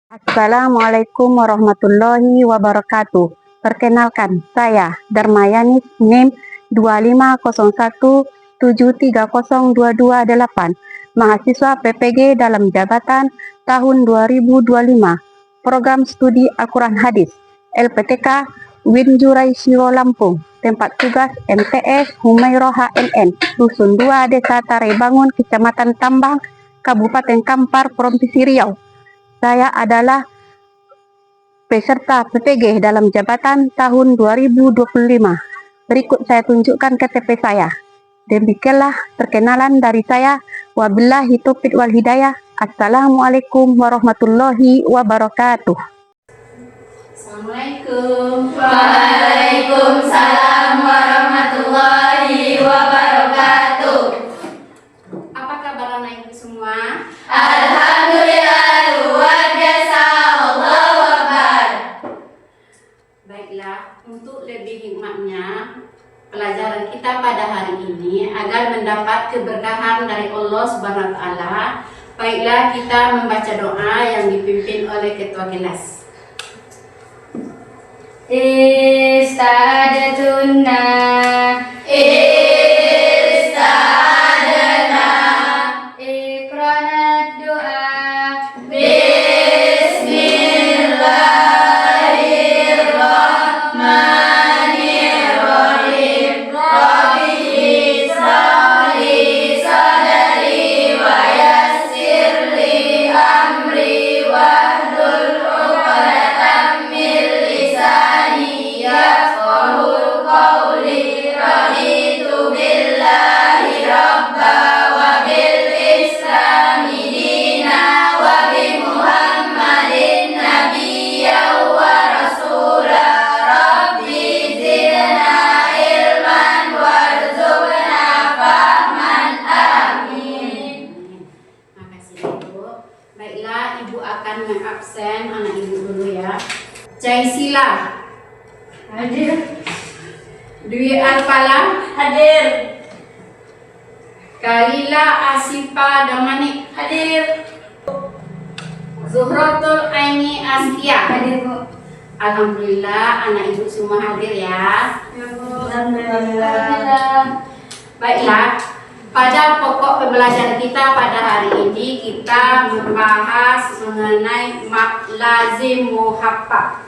Assalamualaikum warahmatullahi wabarakatuh. Perkenalkan, saya Darmayani NIM 2501730228, mahasiswa PPG dalam jabatan tahun 2025, program studi Al-Quran Hadis, LPTK Winjurai Siro Lampung, tempat tugas MTS Humairah HNN, Dusun 2, Desa Tarebangun, Kecamatan Tambang, Kabupaten Kampar, Provinsi Riau. Saya adalah peserta PPG dalam jabatan tahun 2025. Berikut saya tunjukkan KTP saya. Demikianlah perkenalan dari saya. Wabillahi taufiq wal hidayah. Assalamualaikum warahmatullahi wabarakatuh. Assalamualaikum. Waalaikumsalam warahmatullahi wabarakatuh. Apa kabar anak ibu semua? Alhamdulillah, luar biasa. Allahu Akbar. Baiklah, untuk lebih hikmatnya pelajaran kita pada hari ini agar mendapat keberkahan dari Allah Subhanahu wa taala, baiklah kita membaca doa yang dipimpin oleh ketua kelas. Istadatuna ikranat doa Bismillahirrahmanirrahim. Rabbi isra'li sadri wa yassirli amri wahlul 'uqdatam min lisani yafqahu qawli. Raditu billahi rabba wa bil islami dina wa bi muhammadin nabiyyan wa rasula. Rabbi zidna ilman warzuqna fahman. Amin. Makasih Ibu. Baiklah, Ibu akan mengabsen anak Ibu dulu ya. Jaisila hadir. Dwi Alpala hadir. Kalila Asifa Damanik hadir. Zuhratul Aini Askia hadir Bu. Alhamdulillah anak ibu semua hadir ya. Alhamdulillah. Baiklah, pada pokok pembelajaran kita pada hari ini kita membahas mengenai mak lazim muhaqqaq.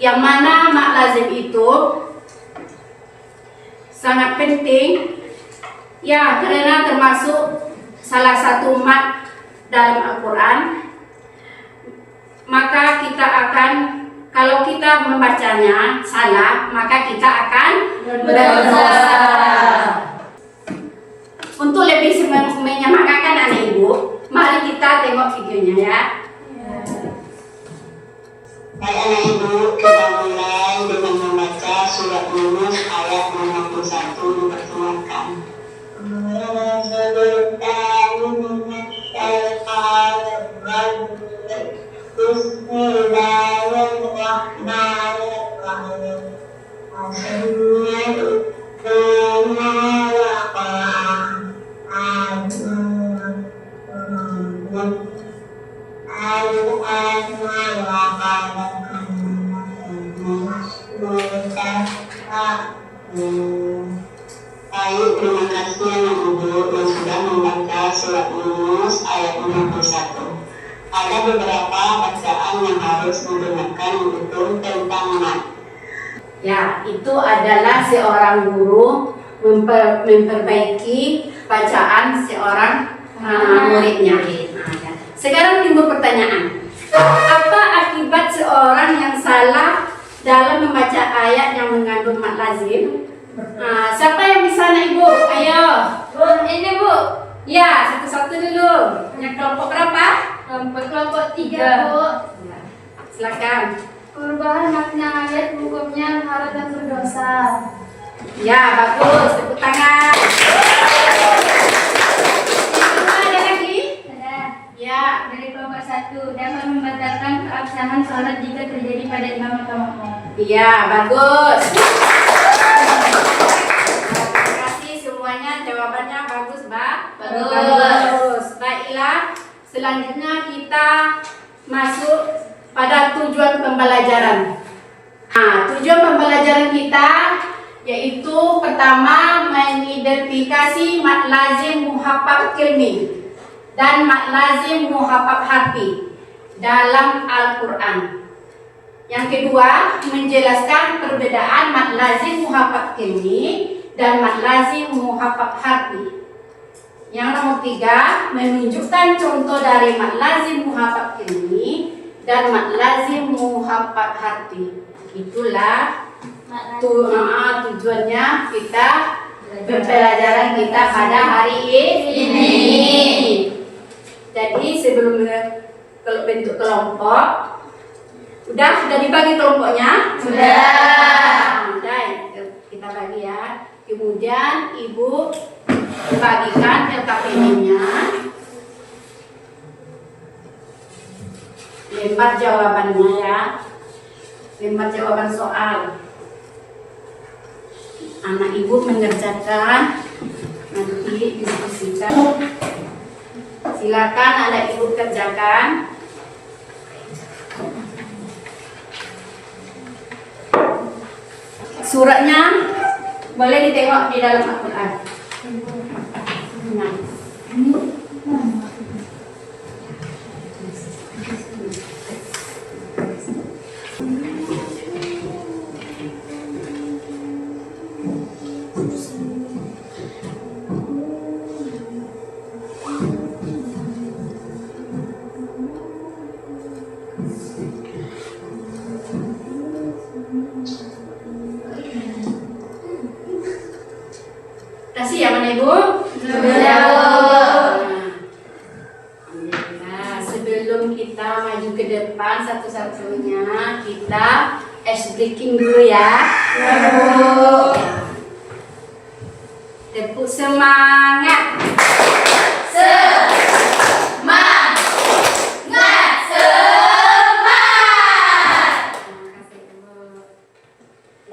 Yang mana mak lazim itu sangat penting ya, karena termasuk salah satu mak dalam Al-Quran. Maka kita akan, kalau kita membacanya salah, maka kita akan berdosa. Untuk lebih menyemangatkan anak ibu, mari kita tengok videonya ya. Baik anak ibu, kita mulai dengan membaca surat Yunus ayat 61. Dipersilakan. Baik, terima kasih anak ibu yang sudah membaca surat Yunus ayat 61. Ada beberapa bacaan yang harus digunakan untuk tentang mat. Ya, itu adalah seorang guru memperbaiki bacaan seorang muridnya. Ya. Sekarang timbul pertanyaan, apa akibat seorang yang salah dalam membaca ayat yang mengandung mat lazim? Siapa yang bisa anak ibu? Ayo. Bu, ini Bu. Ya, satu-satu dulu. Yang kelompok berapa? Kelompok 3 Bu. Ya. Silakan. Perubahan makna ayat hukumnya haram dan berdosa. Ya, bagus. Tepuk tangan. Ada lagi? Ada. Ya. Dari kelompok 1, dapat membatalkan keabsahan sholat jika terjadi pada imam atau makmum. Iya, bagus. Terima kasih semuanya, jawabannya bagus, Mbak. Bagus. Baiklah, Selanjutnya kita masuk pada tujuan pembelajaran. Nah, tujuan pembelajaran kita yaitu pertama mengidentifikasi mad lazim muhaffaz kilmi dan mad lazim muhaffaz harfi dalam Al-Quran. Yang kedua, menjelaskan perbedaan mad lazim muhaffaz kilmi dan mad lazim muhaffaz harfi. Yang nomor tiga, menunjukkan contoh dari mad lazim muhaffaz kilmi dan mad lazim muhaffaz harfi. Itulah tujuannya kita pembelajaran kita pada hari ini. Jadi sebelum bentuk kelompok, udah dibagi kelompoknya? Sudah kita bagi ya. Kemudian ibu bagikan LKPD-nya, lempar jawabannya ya, lempar jawaban soal. Anak ibu mengerjakan, nanti diskusikan. Silakan anak ibu kerjakan. Suratnya boleh ditengok di dalam Al-Quran. Nah. Kasih ya mana ibu? Sudah. Nah, sebelum kita maju ke depan satu-satunya kita ice breaking dulu ya. Tepuk semangat. Semangat.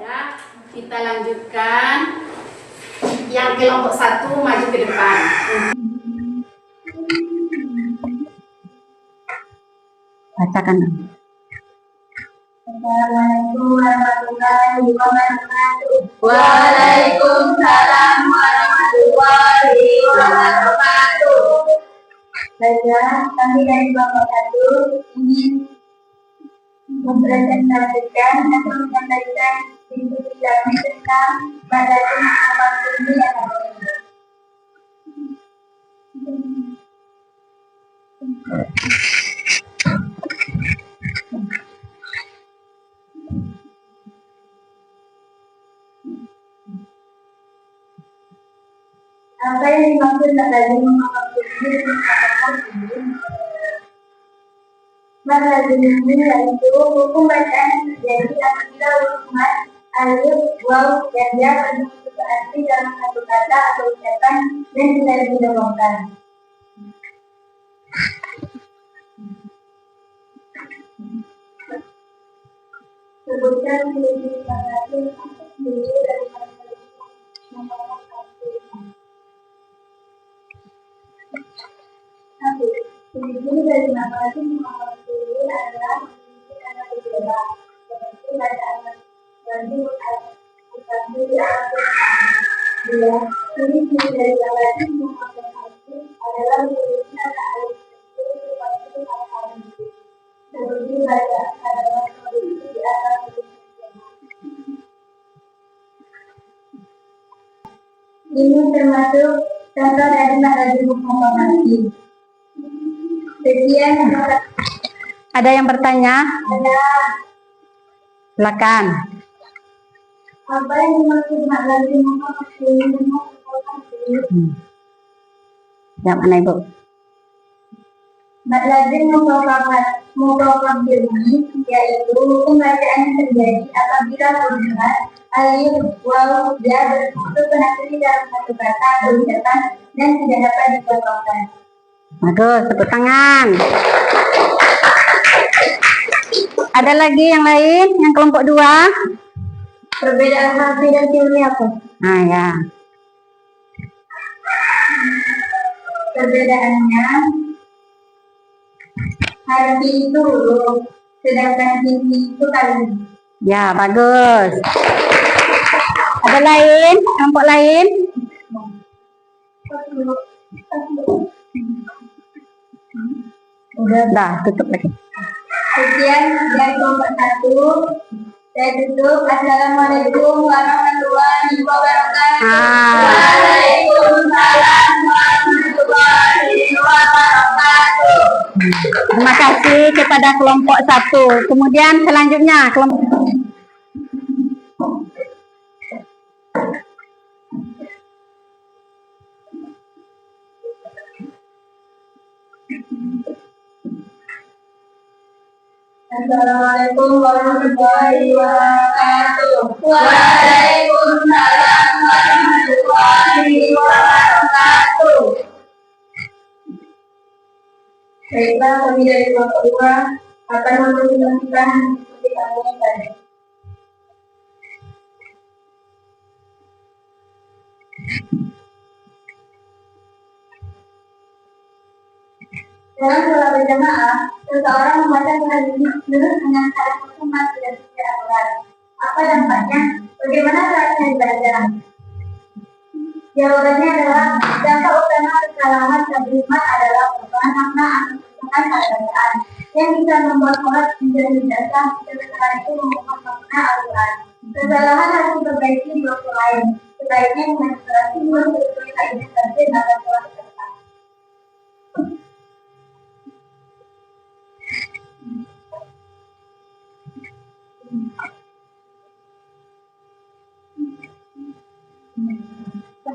Ya, kita lanjutkan. Yang kelompok satu maju ke depan. Bacakan. Assalamualaikum warahmatullahi wabarakatuh. Waalaikumsalam warahmatullahi wabarakatuh. Saya kami dari Bapak Satu ingin mempresentasikan atau menyampaikan diskusi kami tentang badan amal ini yang ada. Apa yang dimaksud dari memakai Mazhabin ini yaitu hukum bacaan yang terjadi apabila huruf alif, waw, dan ya berbentuk asli dalam satu kata atau ucapan dan tidak didorongkan. Sebutkan ciri-ciri mazhabin untuk diri dari ciri-ciri dari mazhabin ini adalah memiliki kata berbeda, seperti bacaan bagi ucapan di Al-Quran. Dua, ciri-ciri dari mazhabin adalah memiliki kata alif seperti al-alif, seperti bacaan adalah itu di atas. Ini termasuk contoh dari mazhabin Muhammadiyah. Sekian. Ada yang bertanya? Ada. Silakan. Apa yang dimaksud mazhabin Muhammadiyah? Yang mana ibu? Mazhabin Muhammadiyah yaitu hukum bacaan yang terjadi apabila huruf alif, waw, ya berbentuk asli dalam satu kata atau ucapan dan tidak dapat dipotongkan. Bagus, tepuk tangan. Ada lagi yang lain? Yang kelompok 2? Perbedaan harfi dan kilmi apa? Nah ya. Perbedaannya Harfi itu huruf, sedangkan sini itu kali. Ya, bagus. Ada lain? Kelompok lain? Udah. Dah, tutup lagi. Sekian dari kelompok 1. Saya tutup. Assalamualaikum warahmatullahi wabarakatuh. Waalaikumsalam warahmatullahi wabarakatuh. Terima kasih kepada kelompok 1. Kemudian selanjutnya kelompok Assalamualaikum warahmatullahi wabarakatuh. Waalaikumsalam warahmatullahi wabarakatuh. Baiklah, kami dari kelompok 2 akan mempresentasikan seperti kami tadi. Dalam sholat berjamaah, seseorang membaca surah Yunus dengan cara tersemat dan tidak akurat. Apa dampaknya? Bagaimana caranya dibaca? Jawabannya adalah dampak utama kesalahan kalimat adalah perubahan makna atau perubahan pada bacaan yang bisa membuat sholat menjadi tidak sah dan kesalahan itu mengubah makna Al-Quran. Kesalahan harus diperbaiki di waktu lain. Sebaiknya menginspirasi dulu sesuai kaidah tajwid agar sholat tetap sah.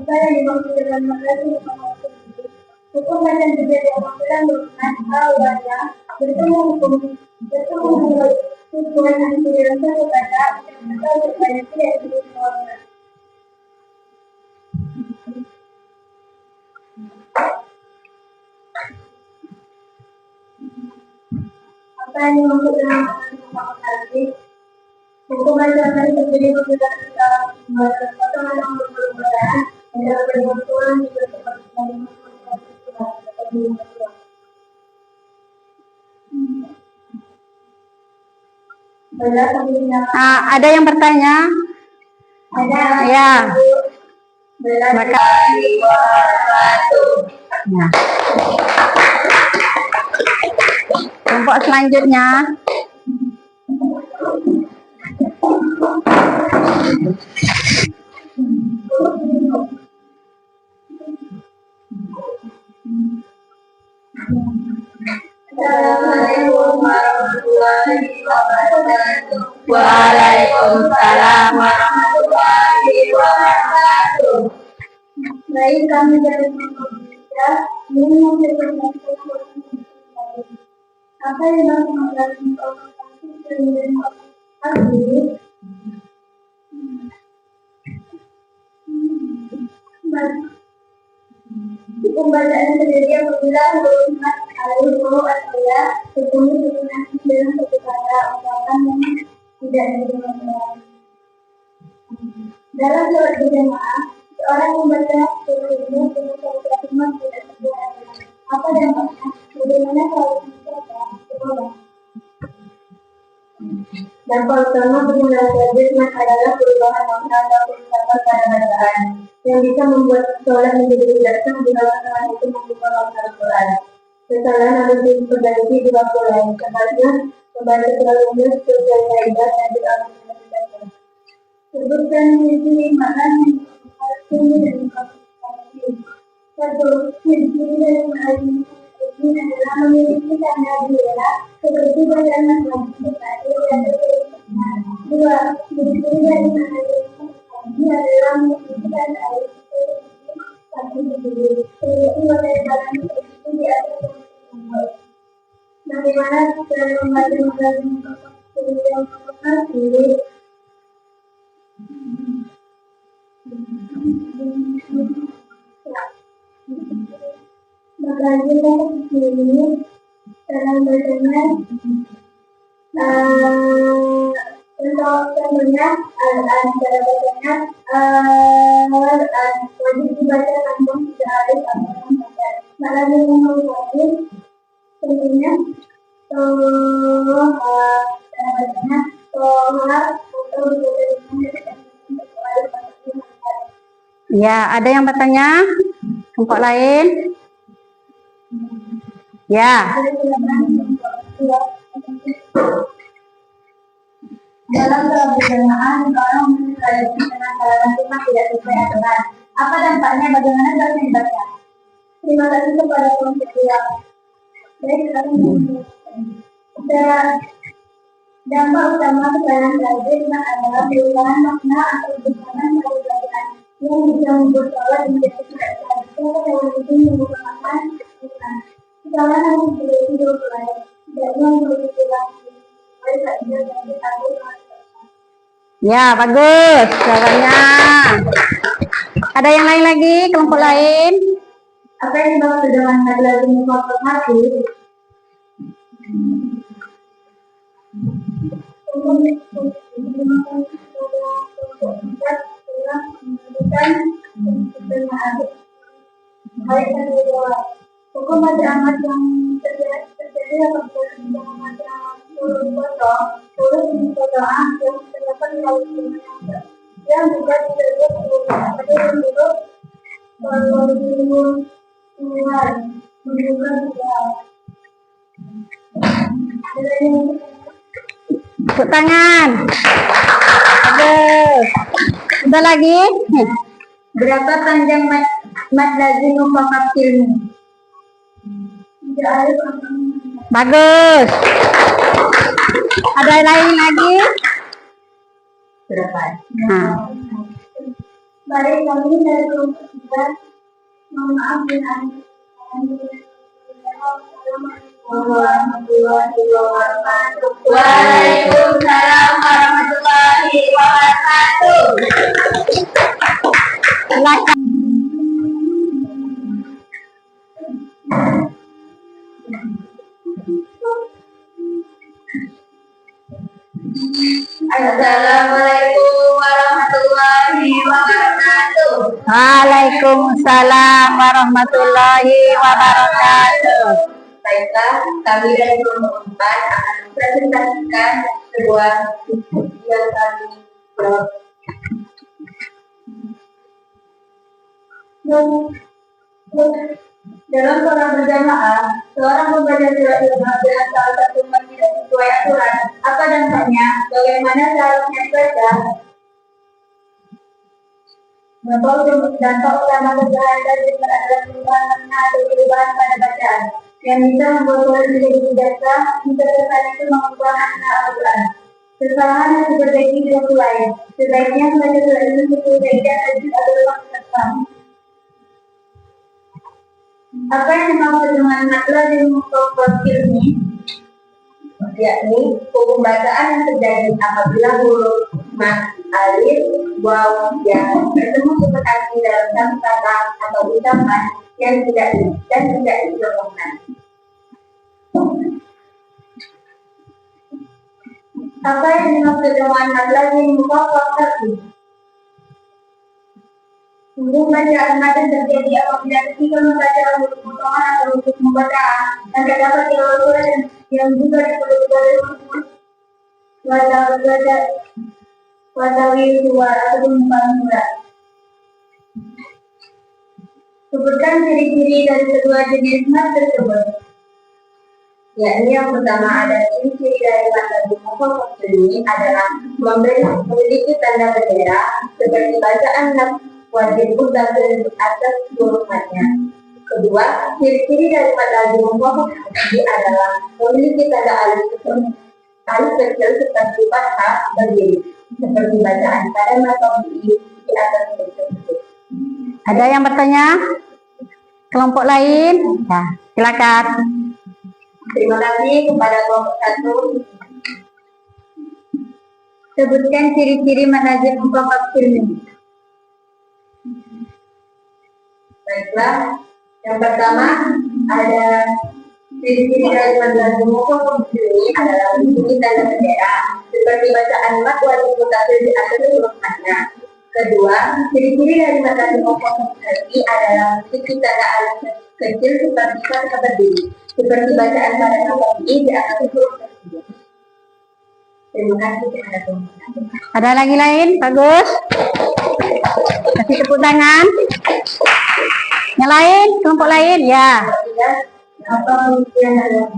Saya dimaksud dengan madrasah hukum baca juga diamalkan dengan awalnya bertemu hukuman anjuran kepada atau kepada tidak diperlukan. Apa yang dimaksud dengan madrasah hukum acara terjadi berbeda ketika potongan yang berbeda adalah perbuatan juga seperti yang ada yang bertanya? ada Ya. Maka Ya. Kelompok selanjutnya. Assalamualaikum warahmatullahi wabarakatuh. Waalaikumsalam warahmatullahi wabarakatuh. Baik, kami dari Indonesia ingin mempresentasikan apa yang dimaksud dengan organisasi perlindungan organisasi. Pembacaan sendiri apabila huruf mat, alif, waw, atau ya bertemu dengan dalam satu kata ucapan yang tidak didengar. Dalam sholat berjamaah, seorang membaca surah ini dengan satu kalimat tidak terdengar. Apa dampaknya? Bagaimana cara membaca? Coba. Dampak utama penggunaan tajwid adalah perubahan makna atau ucapan pada bacaan yang bisa membuat sholat menjadi tidak sah jika kesalahan itu mengubah makna Al-Quran. Kesalahan harus diperbaiki di waktu lain. Sebaliknya, membaca terlalu banyak sesuai kaidah dan tidak akan. Sebutkan sisi makna yang ini dan konsistensi. Satu, sisi dari makna ini adalah memiliki tanda beda seperti bacaan matematika dan berbeda. Dua, sisi dari makna ini adalah memiliki tanda satu sisi. Seperti bacaan itu di atas yang bagaimana cara membaca matematika yang ini? Maka kita ini dalam bacanya contohnya cara bacanya wajib dibaca langsung tidak ada tambahan baca. Maka ini mengulangi tentunya Toha. Cara bacanya toha atau Ya, ada yang bertanya? Kelompok lain? Ya. dalam kebersamaan orang menjalani penanggalan rumah tidak sesuai aturan. Apa dampaknya? Bagaimana cara dibaca? Terima kasih kepada pembicara. Baik, secara dampak utama kesalahan belajar adalah perubahan makna atau perubahan pembelajaran yang bisa membuat sholat menjadi tidak seharusnya yang itu merupakan kesalahan yang tidak diulangi dan yang perlu diulangi. Ya, bagus jawabannya. Ada yang lain lagi? Kelompok lain? Apa yang dimaksud dengan lagi kelompok hati? Hukum baca amat yang terjadi apabila membaca huruf potong, huruf potongan yang terdapat di yang juga disebut sebagai huruf pengulangan menunjukkan Tepuk tangan. Bagus. Ada lagi? berapa panjang mat lazim mufakat ilmu? Tidak ada. Bagus. Ada yang lain lagi? Berapa? Nah. Baik, kami dari kelompok 3. Mohon maaf dengan warahmatullahi wabarakatuh. Waalaikumsalam warahmatullahi wabarakatuh. Silakan. Assalamualaikum warahmatullahi wabarakatuh. Waalaikumsalam warahmatullahi wabarakatuh. Baiklah, kami dari kelompok 4 akan mempresentasikan sebuah diskusi yang kami buat. Dalam sholat berjamaah, seorang membaca surat Al-Baqarah dengan salah satu tidak sesuai aturan. Apa dampaknya? Bagaimana seharusnya dibaca? Dampak utama kesalahan tadi adalah perubahan makna atau perubahan pada bacaan yang bisa membuat sholat menjadi tidak sah. Jika kesalahan itu mengubah makna Al-Quran. Kesalahan yang diperbaiki di waktu lain. Sebaiknya membaca surat itu sesuai dengan tajwid atau maksud. Apa yang dimaksud dengan mat lazim mufakat ilmi? Yakni hukum bacaan yang terjadi apabila huruf mat, alif, waw, ya bertemu seperti dalam satu kata atau ucapan yang tidak dicontohkan. Apa yang dimaksud dengan mat lazim mufakat ilmi? Hukum bacaan mat terjadi apabila ketika membaca huruf potongan atau huruf pembacaan dan terdapat di Al-Quran yang juga diperlukan oleh huruf watawi luar atau pembukaan surat. Sebutkan ciri-ciri dari kedua jenis mat tersebut. Yakni yang pertama ada ciri-ciri dari mat lazim mufakat ilmi adalah memiliki tanda bendera seperti bacaan wajib udah atas huruf matnya. Kedua, ciri-ciri dari mat lazim mufakat ilmi adalah memiliki tanda alif kecil seperti fathah berdiri, seperti bacaan pada atau di atas huruf tersebut. Ada yang bertanya? Kelompok lain? Ya, silakan. Terima kasih kepada kelompok 1. Sebutkan ciri-ciri mat lazim mufakat ilmi. Baiklah, yang pertama ada ciri-ciri dari mat lazim mufakat ilmi adalah memiliki tanda bendera seperti bacaan mat wajib mutasil di atas huruf matnya. Kedua, ciri-ciri dari mata pokok hati adalah memiliki tanda alif kecil seperti kata berdiri, seperti bacaan pada kata i di atas huruf tersebut. Terima kasih kepada teman-teman. Ada lagi lain? Bagus. Kasih tepuk tangan. Yang lain? Kelompok lain? Ya. Apa mungkin ada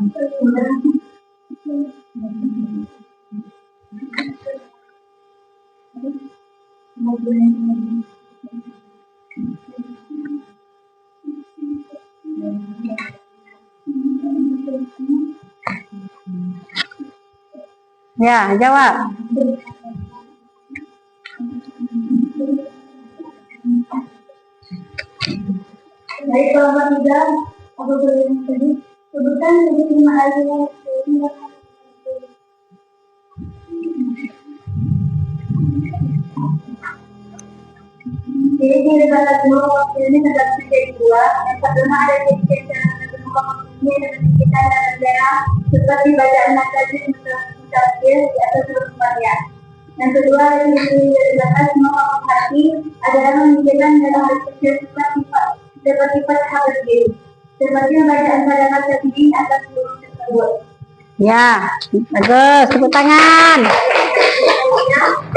Ya, jawab. Baik, kalau tidak, apa boleh tadi? Sebutkan jadi 5 aliran jadi di batas dua waktu ini terdapat menjadi dua. Yang pertama ada ciri-ciri dalam kedua waktu ini dengan kita dalam daerah seperti bacaan nakazin mutafsir di atas huruf varian. Yang kedua ada ciri-ciri dari batas dua hati adalah menunjukkan dalam hal kecil seperti fathah berdiri, seperti bacaan pada kata di atas huruf tersebut. Ya, bagus. Tepuk tangan.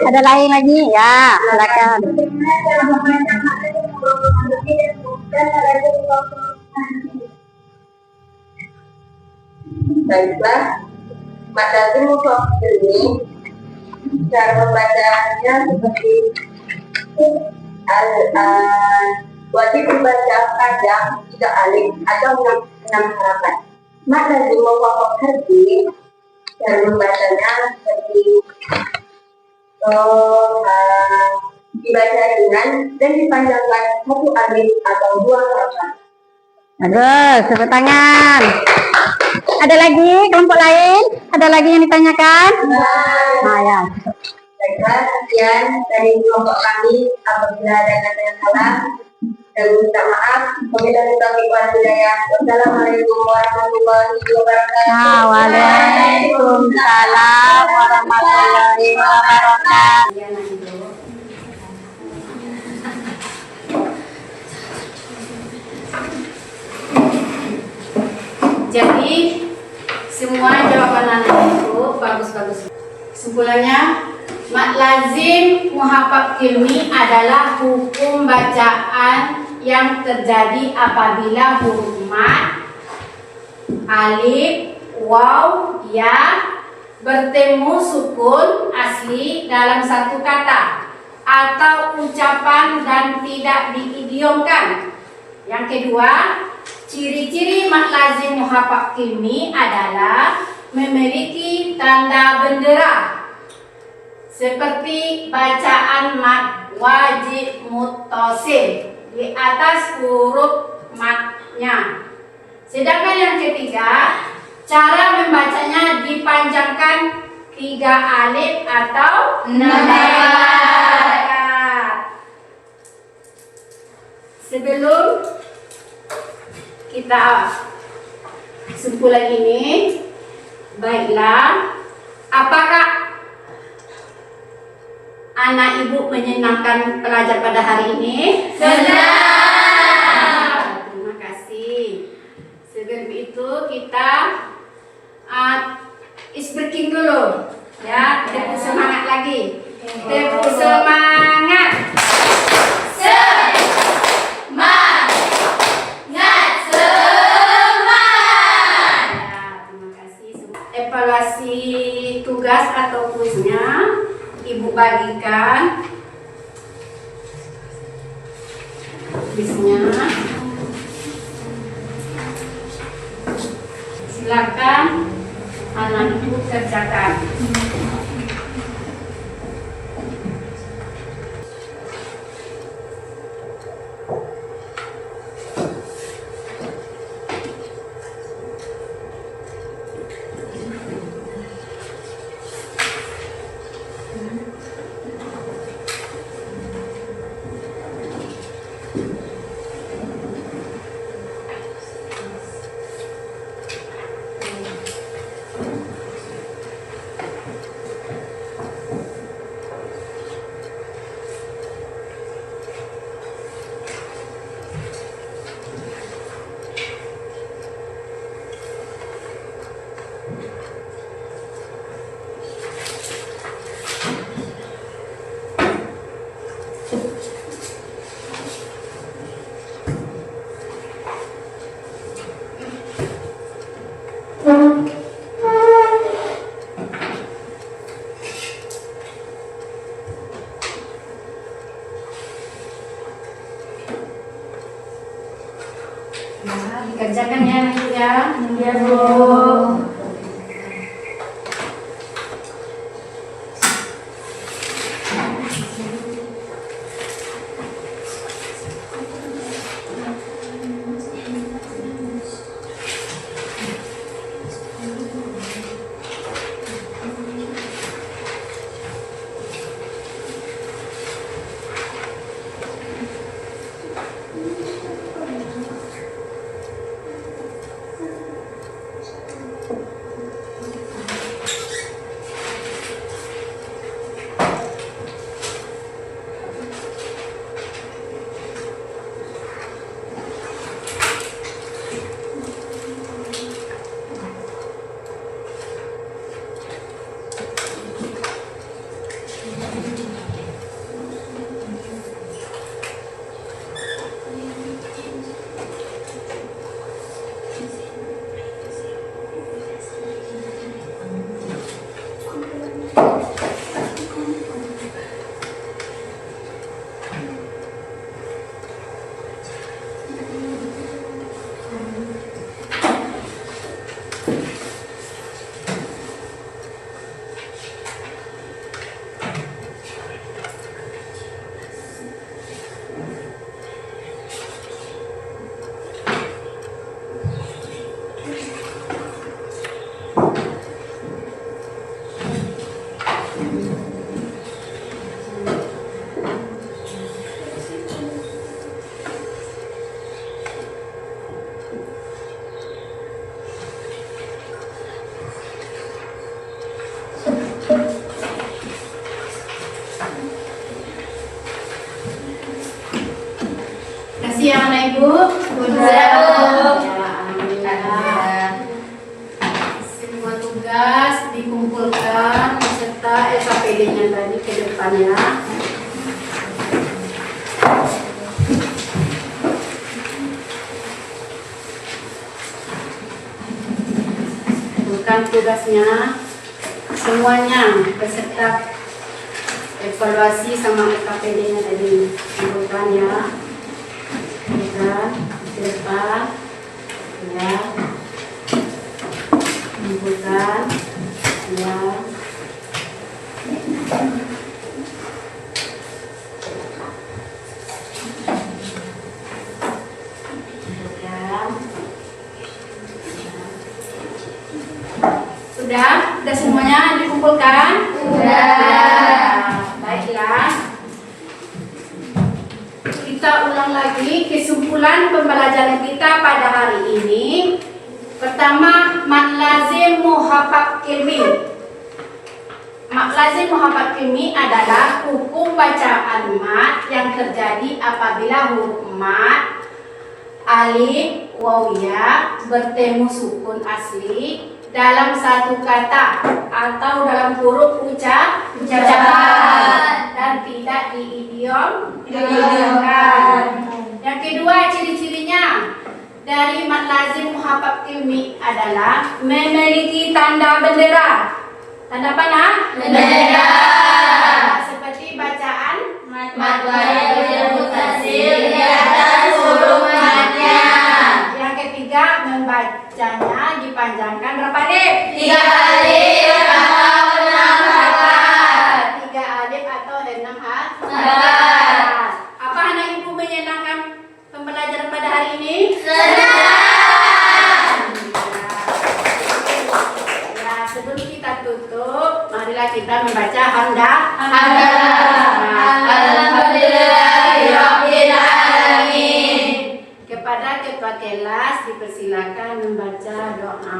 Ada lain lagi? Ya, silakan. Baiklah, mata mufrad ini cara membacanya seperti wajib membaca panjang 3 alif atau 6 harapan. Mata mufrad ini cara membacanya seperti dibaca ringan dan dipanjangkan 1 alif atau 2 harapan. Bagus. Tepuk tangan. Ada lagi kelompok lain? Ada lagi yang ditanyakan? Nah, ya. Baiklah, sekian dari kelompok kami. Apabila ada kata yang salah, saya minta maaf. Wabillahi taufiq wal hidayah. Wassalamualaikum warahmatullahi wabarakatuh. Nah, waalaikumsalam warahmatullahi wabarakatuh. Jadi semua jawaban anak itu bagus-bagus. Kesimpulannya, mad lazim muhafaz ilmi adalah hukum bacaan yang terjadi apabila huruf mad, alif, waw, ya bertemu sukun asli dalam satu kata atau ucapan dan tidak diidiomkan. Yang kedua, ciri-ciri mad lazim muhafaz ilmi adalah memiliki tanda bendera seperti bacaan mad wajib muttasil di atas huruf madnya. Sedangkan yang ketiga, cara membacanya dipanjangkan 3 alif atau 6 harakat. Sebelum kita kesimpulan ini, baiklah, apakah anak ibu menyenangkan pelajar pada hari ini? Senang. Terima kasih. Sebelum itu kita isbreaking dulu, ya. Tepuk semangat lagi. Tepuk semangat. Evaluasi tugas atau kuisnya ibu bagikan kuisnya. Silakan anak ibu kerjakan. dikerjakan ya Ibu ya. Iya, Bu. Kasih ya anak Ibu. Sudah, Bu. Ya, alhamdulillah. Semua tugas dikumpulkan beserta SAPD-nya tadi ke depan ya. Bukan tugasnya semuanya beserta evaluasi sama SAPD-nya tadi kumpulkan ya. Kita ke depan ya, kumpulkan ya. Sudah semuanya dikumpulkan? Sudah. Baiklah. Kita ulang lagi kesimpulan pembelajaran kita pada hari ini. Pertama, mat lazim muhafaz kilmi. Mat lazim muhafaz kilmi adalah hukum bacaan mat yang terjadi apabila huruf mat, alif, waw, ya bertemu sukun asli dalam satu kata atau dalam huruf ucapan dan tidak diidiomkan. Yang kedua, ciri-cirinya dari mat lazim muhafaz kilmi adalah memiliki tanda bendera. Tanda apa nak? Bendera. Seperti bacaan Mat wajib mutasil di atas huruf matnya. Yang ketiga, membacanya dipanjangkan berapa alif? 3 alif atau 6 harakat. 3 alif atau 6 Harakat. Apa anak ibu menyenangkan pembelajaran pada hari ini? Senang. Ya, sebelum kita tutup, marilah kita membaca hamdah. Alhamdulillahirabbil alamin. Kepada ketua kelas dipersilakan membaca doa.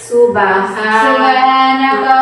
Subhanallah